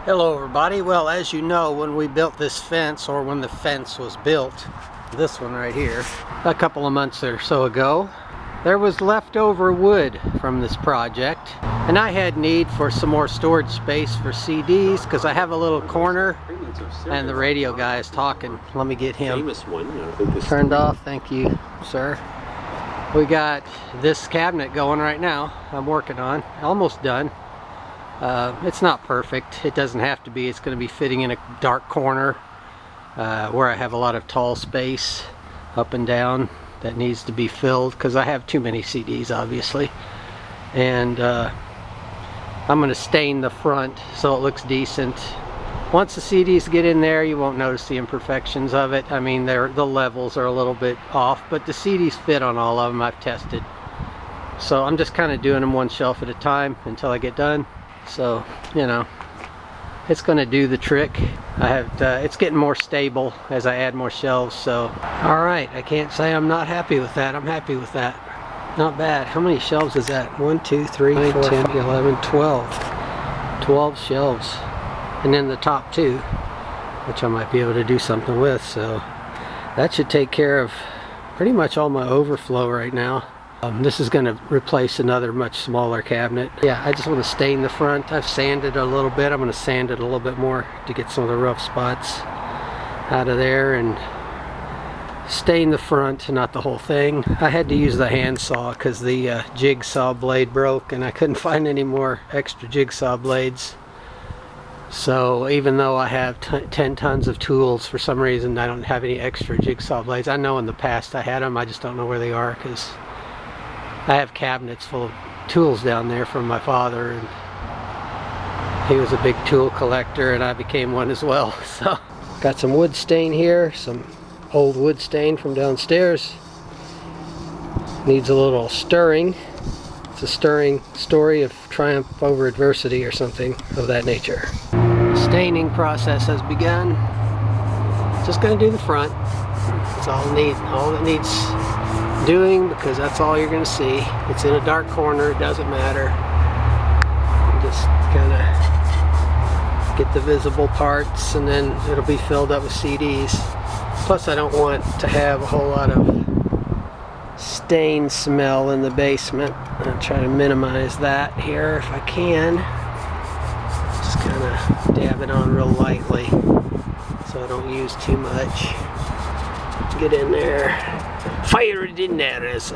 Hello everybody. Well, as you know, when we built this fence, or when the fence was built, this one right here, a couple of months or so ago, there was leftover wood from this project, and I had need for some more storage space for CDs because I have a little corner and the radio guy is talking. Let me get him turned off. Thank you, sir. We got this cabinet going right now. I'm working on, almost done. It's not perfect. It doesn't have to be. It's going to be fitting in a dark corner where I have a lot of tall space up and down that needs to be filled because I have too many CDs, obviously. And I'm going to stain the front so it looks decent. Once the CDs get in there, you won't notice the imperfections of it. I mean, the levels are a little bit off, but the CDs fit on all of them. I've tested. So I'm just kind of doing them one shelf at a time until I get done. So, you know, it's going to do the trick. I have it's getting more stable as I add more shelves. So, all right, I can't say I'm not happy with that. I'm happy with that. Not bad. How many shelves is that? 1, 2, 3, 9, 4, 10, 11, 12. 12 shelves. And then the top two, which I might be able to do something with. So that should take care of pretty much all my overflow right now. This is going to replace another much smaller cabinet. Yeah, I just want to stain the front. I've sanded it a little bit. I'm going to sand it a little bit more to get some of the rough spots out of there and stain the front, not the whole thing. I had to use the handsaw because the jigsaw blade broke and I couldn't find any more extra jigsaw blades. So even though I have 10 tons of tools, for some reason I don't have any extra jigsaw blades. I know in the past I had them, I just don't know where they are because I have cabinets full of tools down there from my father, and he was a big tool collector and I became one as well. So got some wood stain here, some old wood stain from downstairs. Needs a little stirring. It's a stirring story of triumph over adversity or something of that nature. The staining process has begun. Just going to do the front. That's all it needs doing, because that's all you're going to see. It's in a dark corner, it doesn't matter. Just kind of get the visible parts and then it'll be filled up with CDs. Plus I don't want to have a whole lot of stain smell in the basement. I'll try to minimize that here if I can. Just kind of dab it on real lightly so I don't use too much. Get in there. Fire it in there, as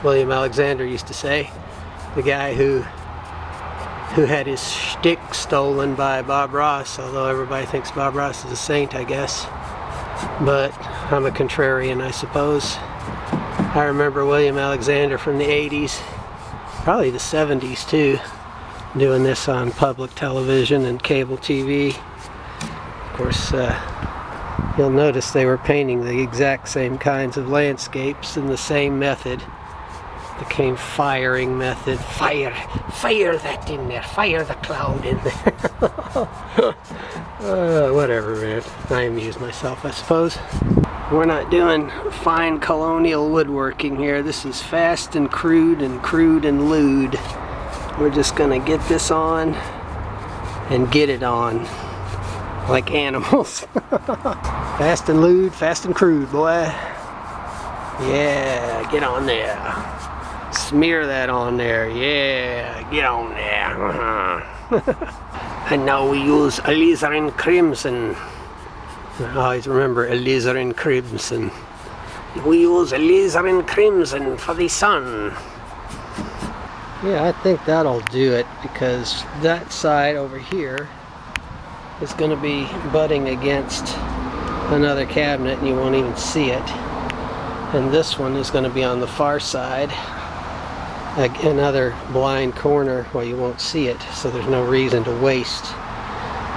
William Alexander used to say. The guy who had his shtick stolen by Bob Ross, although everybody thinks Bob Ross is a saint, I guess. But I'm a contrarian, I suppose. I remember William Alexander from the 80s, probably the 70s too, doing this on public television and cable TV. Of course, you'll notice they were painting the exact same kinds of landscapes in the same method. The cane firing method. Fire that in there. Fire the cloud in there. Whatever, man. I amuse myself, I suppose. We're not doing fine colonial woodworking here. This is fast and crude and lewd. We're just gonna get this on and get it on. Like animals. Fast and lewd, fast and crude, boy. Yeah, get on there. Smear that on there. Yeah, get on there. And now we use alizarin crimson. I always remember alizarin crimson. We use alizarin crimson for the sun. Yeah, I think that'll do it because that side over here is going to be butting against another cabinet and you won't even see it. And this one is going to be on the far side, another blind corner where you won't see it, so there's no reason to waste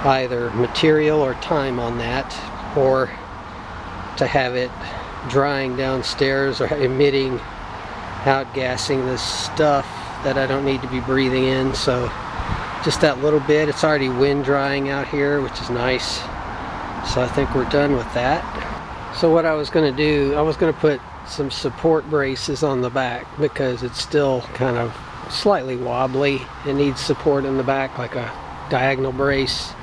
either material or time on that, or to have it drying downstairs or emitting, outgassing this stuff that I don't need to be breathing in. So just that little bit. It's already wind drying out here, which is nice. So I think we're done with that. So what I was going to do, I was going to put some support braces on the back because it's still kind of slightly wobbly. It needs support in the back, like a diagonal brace.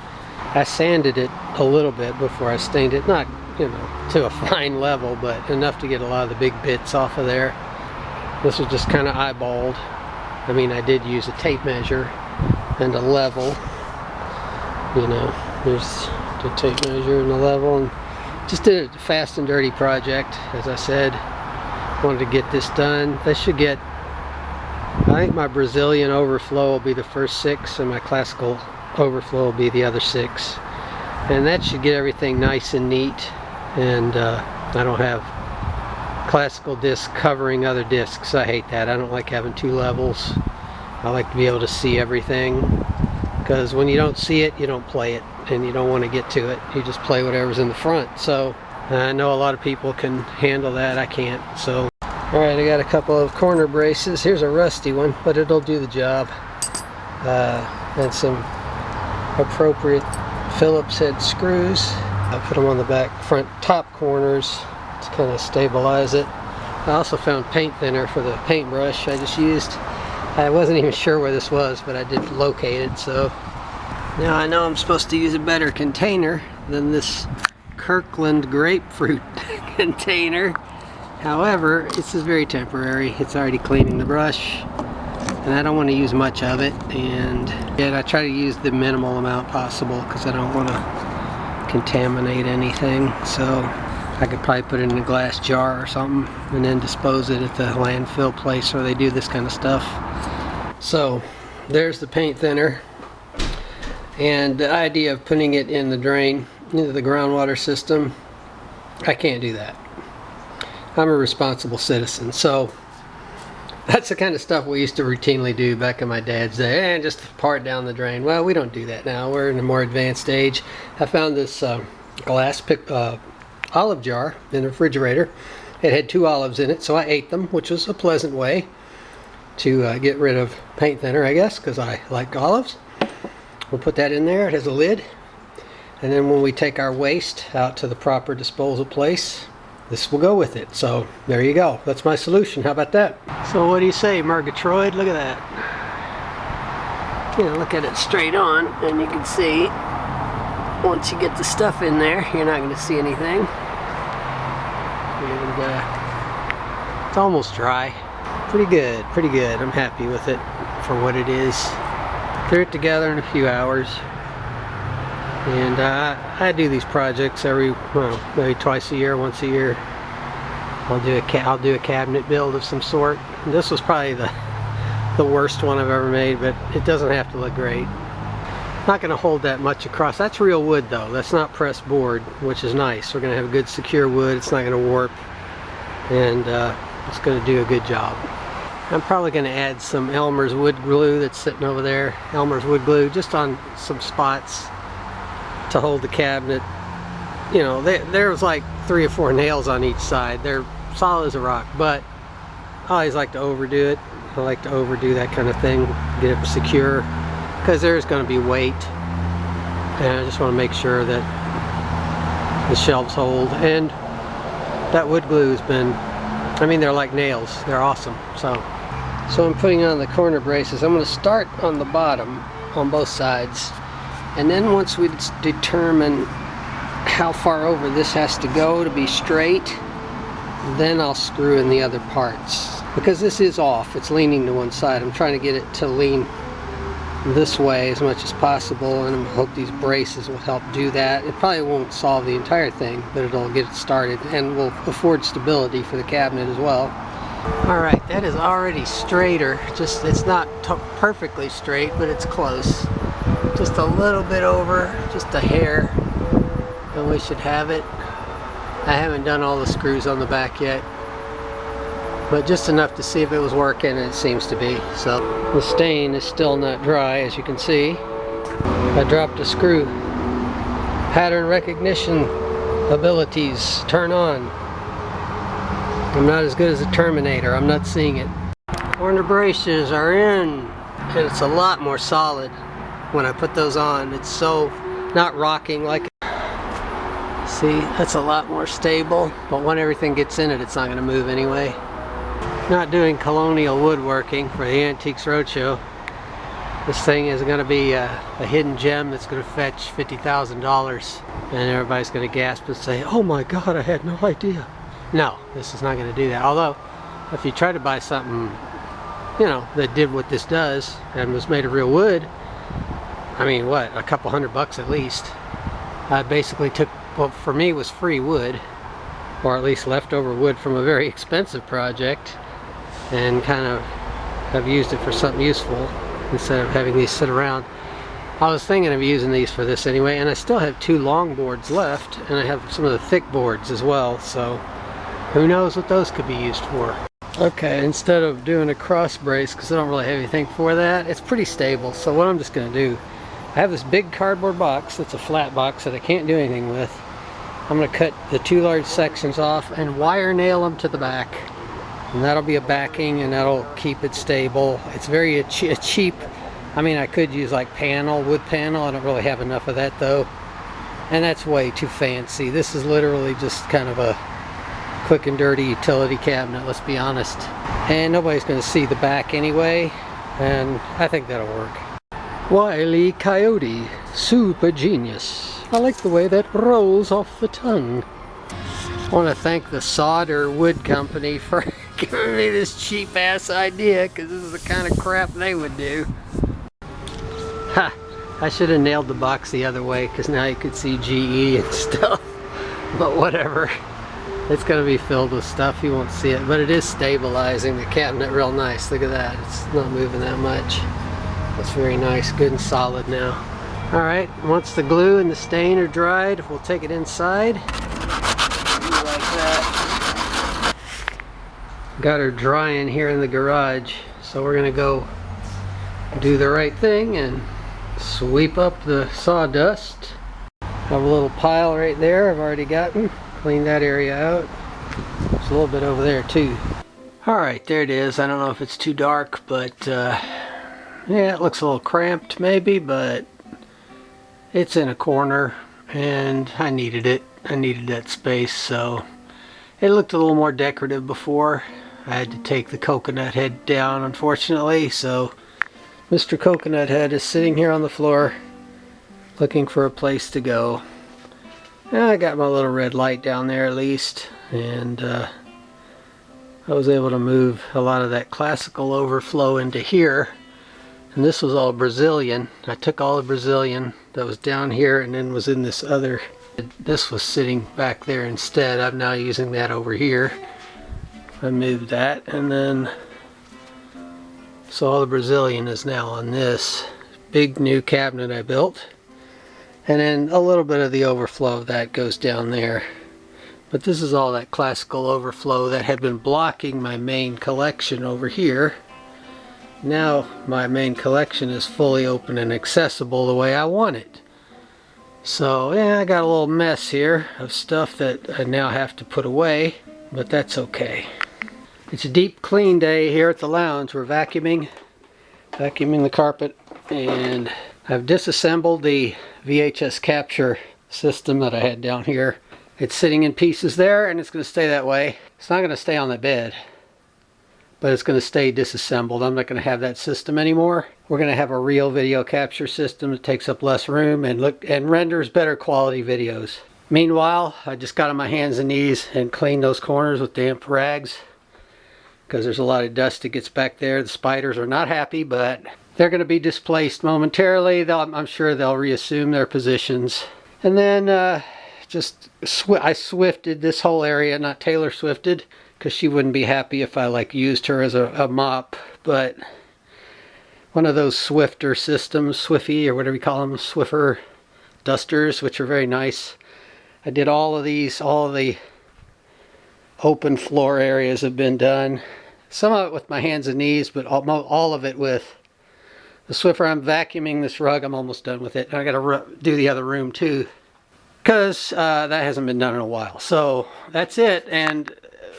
I sanded it a little bit before I stained it, not, you know, to a fine level, but enough to get a lot of the big bits off of there. This was just kind of eyeballed. I mean, I did use a tape measure and a level. You know, there's the tape measure and the level, and just did a fast and dirty project. As I said, wanted to get this done. They should get, I think my Brazilian overflow will be the first 6 and my classical overflow will be the other 6, and that should get everything nice and neat. And I don't have classical discs covering other discs. I hate that. I don't like having 2 levels. I like to be able to see everything, because when you don't see it, you don't play it, and you don't want to get to it. You just play whatever's in the front. So I know a lot of people can handle that. I can't. So alright, I got a couple of corner braces. Here's a rusty one, but it'll do the job. And some appropriate Phillips head screws. I put them on the back front top corners to kind of stabilize it. I also found paint thinner for the paintbrush I just used. I wasn't even sure where this was, but I did locate it. So now I know I'm supposed to use a better container than this Kirkland grapefruit container. However, this is very temporary. It's already cleaning the brush, and I don't want to use much of it. And yet I try to use the minimal amount possible because I don't want to contaminate anything. So I could probably put it in a glass jar or something and then dispose it at the landfill place where they do this kind of stuff. So there's the paint thinner, and the idea of putting it in the drain into the groundwater system, I can't do that. I'm a responsible citizen, so that's the kind of stuff we used to routinely do back in my dad's day, and just pour it down the drain. Well, we don't do that now. We're in a more advanced age. I found this glass olive jar in the refrigerator. It had 2 olives in it, so I ate them, which was a pleasant way to get rid of paint thinner, I guess, because I like olives. We'll put that in there. It has a lid, and then when we take our waste out to the proper disposal place, this will go with it. So there you go. That's my solution. How about that? So what do you say, Murgatroyd? Look at that. You know, look at it straight on, and you can see once you get the stuff in there, you're not going to see anything. And it's almost dry. Pretty good, pretty good. I'm happy with it for what it is. Threw it together in a few hours. And I do these projects every, well, maybe twice a year, once a year. I'll do a cabinet build of some sort. And this was probably the worst one I've ever made, but it doesn't have to look great. Not going to hold that much across. That's real wood though. That's not pressed board, which is nice. We're going to have good secure wood. It's not going to warp, and it's going to do a good job. I'm probably going to add some Elmer's wood glue that's sitting over there. Elmer's wood glue just on some spots to hold the cabinet. You know, there was like 3 or 4 nails on each side. They're solid as a rock, but I always like to overdo it. I like to overdo that kind of thing, get it secure, because there's going to be weight, and I just want to make sure that the shelves hold. And that wood glue has been, I mean, they're like nails. They're awesome. So I'm putting on the corner braces. I'm going to start on the bottom on both sides, and then once we determine how far over this has to go to be straight, then I'll screw in the other parts. Because this is off, it's leaning to one side. I'm trying to get it to lean this way as much as possible, and I hope these braces will help do that. It probably won't solve the entire thing, but it'll get it started and will afford stability for the cabinet as well. Alright, that is already straighter. Just, it's not perfectly straight, but it's close. Just a little bit over, just a hair, and we should have it. I haven't done all the screws on the back yet, but just enough to see if it was working, and it seems to be. So the stain is still not dry, as you can see. I dropped a screw. Pattern recognition abilities turn on. I'm not as good as a Terminator. I'm not seeing it. Corner braces are in, and it's a lot more solid when I put those on. It's so not rocking like it. See, that's a lot more stable, but when everything gets in it, it's not going to move anyway. Not doing colonial woodworking for the Antiques Roadshow. This thing is going to be a hidden gem that's going to fetch $50,000, and everybody's going to gasp and say, "Oh my God, I had no idea." No, this is not going to do that. Although, if you try to buy something, you know, that did what this does and was made of real wood, I mean, what, a couple $100 at least. I basically took what for me was free wood, or at least leftover wood from a very expensive project, and kind of have used it for something useful instead of having these sit around. I was thinking of using these for this anyway, and I still have 2 long boards left, and I have some of the thick boards as well, so who knows what those could be used for. Okay, instead of doing a cross brace, because I don't really have anything for that, it's pretty stable. So what I'm just going to do, I have this big cardboard box that's a flat box that I can't do anything with. I'm going to cut the 2 large sections off and wire nail them to the back. And that'll be a backing, and that'll keep it stable. It's very cheap. I mean, I could use like wood panel. I don't really have enough of that though. And that's way too fancy. This is literally just kind of a quick and dirty utility cabinet, let's be honest. And nobody's going to see the back anyway, and I think that'll work. Wile E. Coyote, super genius. I like the way that rolls off the tongue. I want to thank the Solder Wood Company for giving me this cheap ass idea, because this is the kind of crap they would do. Ha! I should have nailed the box the other way, because now you could see GE and stuff. But whatever. It's going to be filled with stuff, you won't see it. But it is stabilizing the cabinet real nice. Look at that. It's not moving that much. That's very nice. Good and solid now. Alright, once the glue and the stain are dried, we'll take it inside. Like that. Got her drying here in the garage, so we're gonna go do the right thing and sweep up the sawdust. Have a little pile right there I've already gotten. Clean that area out. There's a little bit over there too. Alright, there it is. I don't know if it's too dark, but yeah, it looks a little cramped maybe, but it's in a corner and I needed it. I needed that space, so it looked a little more decorative before. I had to take the coconut head down, unfortunately, so Mr. Coconut Head is sitting here on the floor looking for a place to go. And I got my little red light down there at least, and I was able to move a lot of that classical overflow into here. And this was all Brazilian. I took all the Brazilian that was down here and then was in this other. This was sitting back there instead. I'm now using that over here. I moved that, and then so all the Brazilian is now on this big new cabinet I built. And then a little bit of the overflow of that goes down there. But this is all that classical overflow that had been blocking my main collection over here. Now my main collection is fully open and accessible the way I want it. So yeah, I got a little mess here of stuff that I now have to put away, but that's okay. It's a deep clean day here at the lounge. We're vacuuming the carpet, and I've disassembled the VHS capture system that I had down here. It's sitting in pieces there, and it's going to stay that way. It's not going to stay on the bed, but it's going to stay disassembled. I'm not going to have that system anymore. We're going to have a real video capture system that takes up less room and renders better quality videos. Meanwhile, I just got on my hands and knees and cleaned those corners with damp rags, because there's a lot of dust that gets back there. The spiders are not happy, but they're going to be displaced momentarily. I'm sure they'll reassume their positions. And then I swifted this whole area, not Taylor Swifted, because she wouldn't be happy if I used her as a mop. But one of those Swifter systems, Swiffy or whatever you call them, Swiffer dusters, which are very nice. I did all of these, all of the open floor areas have been done. Some of it with my hands and knees, but all of it with the Swiffer. I'm vacuuming this rug. I'm almost done with it. I got to do the other room too, because that hasn't been done in a while. So that's it. And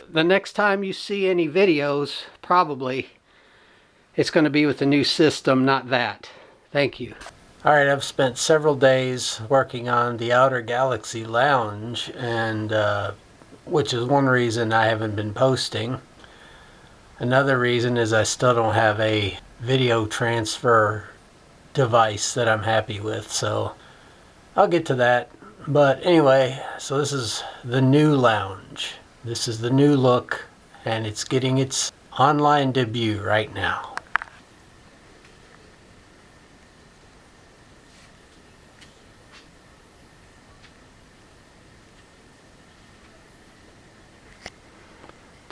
the next time you see any videos, probably it's going to be with the new system, not that. Thank you. Alright, I've spent several days working on the Outer Galaxy Lounge, and which is one reason I haven't been posting. Another reason is I still don't have a video transfer device that I'm happy with, so I'll get to that. But anyway, so this is the new lounge. This is the new look, and it's getting its online debut right now.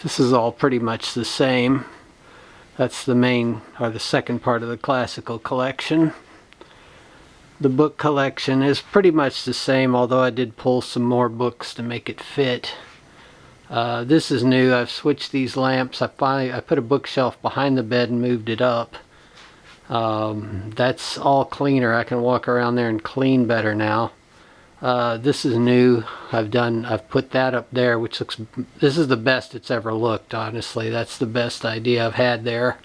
This is all pretty much the same. That's the main, or the second part of the classical collection. The book collection is pretty much the same, although I did pull some more books to make it fit. This is new. I've switched these lamps. I put a bookshelf behind the bed and moved it up. That's all cleaner. I can walk around there and clean better now. This is new. I've put that up there, which looks, this is the best it's ever looked, honestly. That's the best idea I've had there.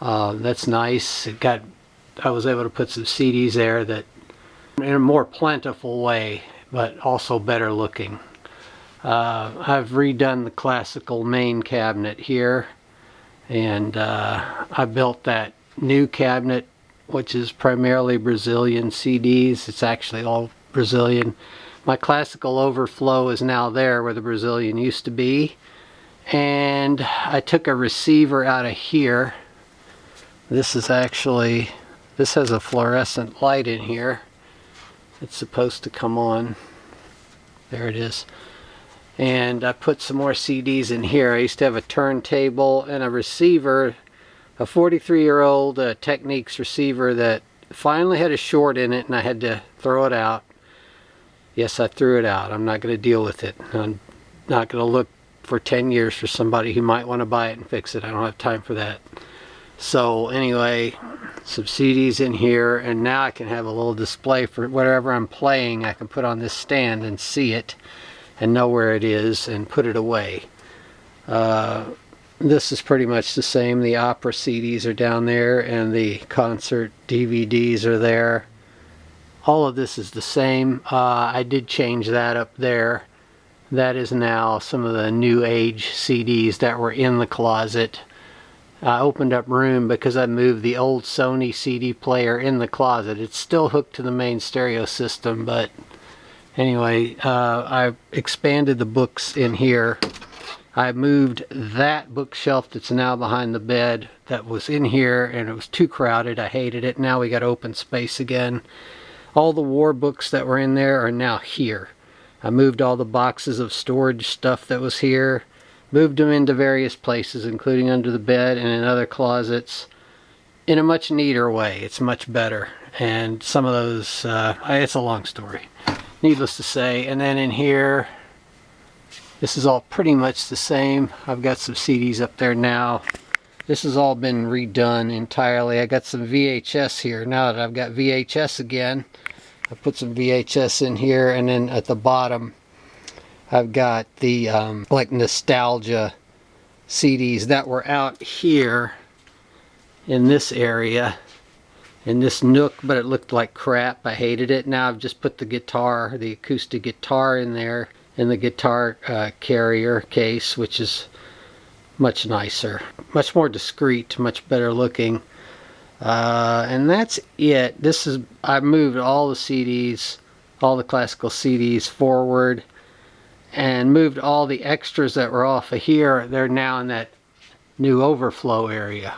That's nice. I was able to put some CDs there that in a more plentiful way, but also better looking. I've redone the classical main cabinet here, and I built that new cabinet, which is primarily Brazilian CDs. It's actually all Brazilian. My classical overflow is now there where the Brazilian used to be, and I took a receiver out of here. This has a fluorescent light in here. It's supposed to come on. There it is. And I put some more CDs in here. I used to have a turntable and a receiver, a 43-year-old Technics receiver that finally had a short in it, and I had to throw it out. Yes, I threw it out. I'm not going to deal with it. I'm not going to look for 10 years for somebody who might want to buy it and fix it. I don't have time for that. So anyway, some CDs in here, and now I can have a little display for whatever I'm playing. I can put on this stand and see it and know where it is and put it away. This is pretty much the same. The opera CDs are down there, and the concert DVDs are there. All of this is the same. I did change that up there. That is now some of the new age CDs that were in the closet. I opened up room because I moved the old Sony CD player in the closet. It's still hooked to the main stereo system, but anyway, I expanded the books in here. I moved that bookshelf that's now behind the bed that was in here, and it was too crowded. I hated it. Now we got open space again. All the war books that were in there are now here. I moved all the boxes of storage stuff that was here, moved them into various places, including under the bed and in other closets, in a much neater way. It's much better. And some of those, it's a long story, needless to say. And then in here, this is all pretty much the same. I've got some CDs up there now. This has all been redone entirely. I got some VHS here. Now that I've got VHS again, I put some VHS in here, and then at the bottom I've got the like nostalgia CDs that were out here in this area, in this nook, but it looked like crap. I hated it. Now I've just put the guitar, the acoustic guitar in there, in the guitar carrier case, which is much nicer, much more discreet, much better looking. And that's it. I moved all the CDs, all the classical CDs forward, and moved all the extras that were off of here. They're now in that new overflow area.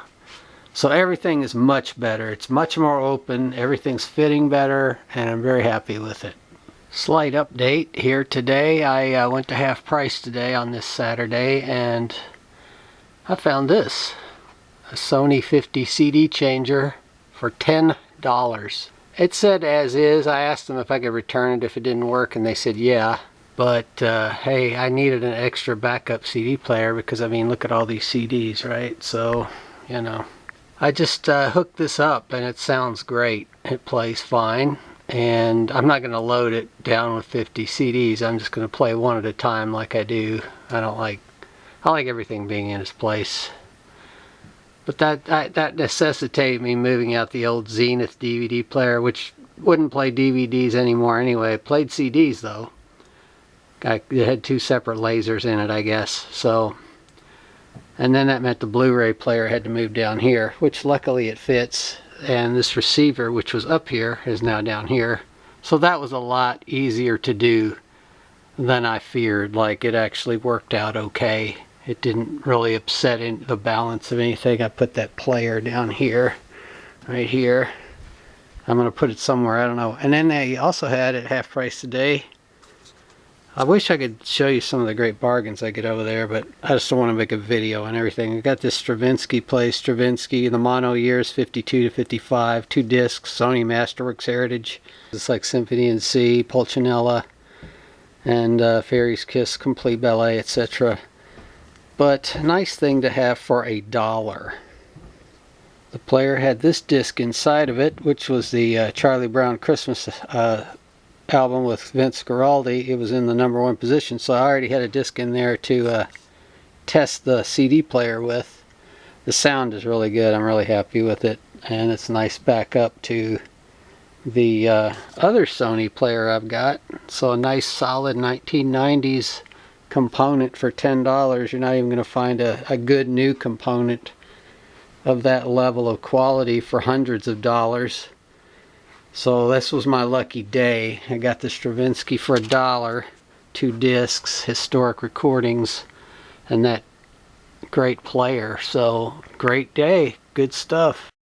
So everything is much better. It's much more open. Everything's fitting better, and I'm very happy with it. Slight update here today. I went to half price today on this Saturday, and I found this. A Sony 50 CD changer for $10. It said as is. I asked them if I could return it if it didn't work, and they said yeah. But hey, I needed an extra backup CD player because, I mean, look at all these CDs, right? So, you know, I just hooked this up, and it sounds great. It plays fine, and I'm not going to load it down with 50 CDs. I'm just going to play one at a time like I do. I like everything being in its place. But that necessitated me moving out the old Zenith DVD player, which wouldn't play DVDs anymore anyway. It played CDs though. It had two separate lasers in it, I guess. So, and then that meant the Blu-ray player had to move down here, which luckily it fits. and this receiver, which was up here, is now down here. So that was a lot easier to do than I feared. Like, it actually worked out okay. It didn't really upset the balance of anything. I put that player down here, right here. I'm going to put it somewhere, I don't know. And then they also had at half price today. I wish I could show you some of the great bargains I get over there, but I just don't want to make a video and everything. I got this Stravinsky the mono years 52 to 55, 2 discs, Sony Masterworks Heritage. It's like Symphony in C, Pulcinella, and Fairy's Kiss, Complete Ballet, etc. But nice thing to have for $1. The player had this disc inside of it, which was the Charlie Brown Christmas album with Vince Guaraldi. It was in the #1 position, so I already had a disc in there to test the CD player with. The sound is really good. I'm really happy with it, and it's a nice backup to the other Sony player I've got. So a nice solid 1990s component for $10. You're not even going to find a good new component of that level of quality for hundreds of dollars. So this was my lucky day. I got the Stravinsky for $1, 2 discs, historic recordings, and that great player. So great day, good stuff.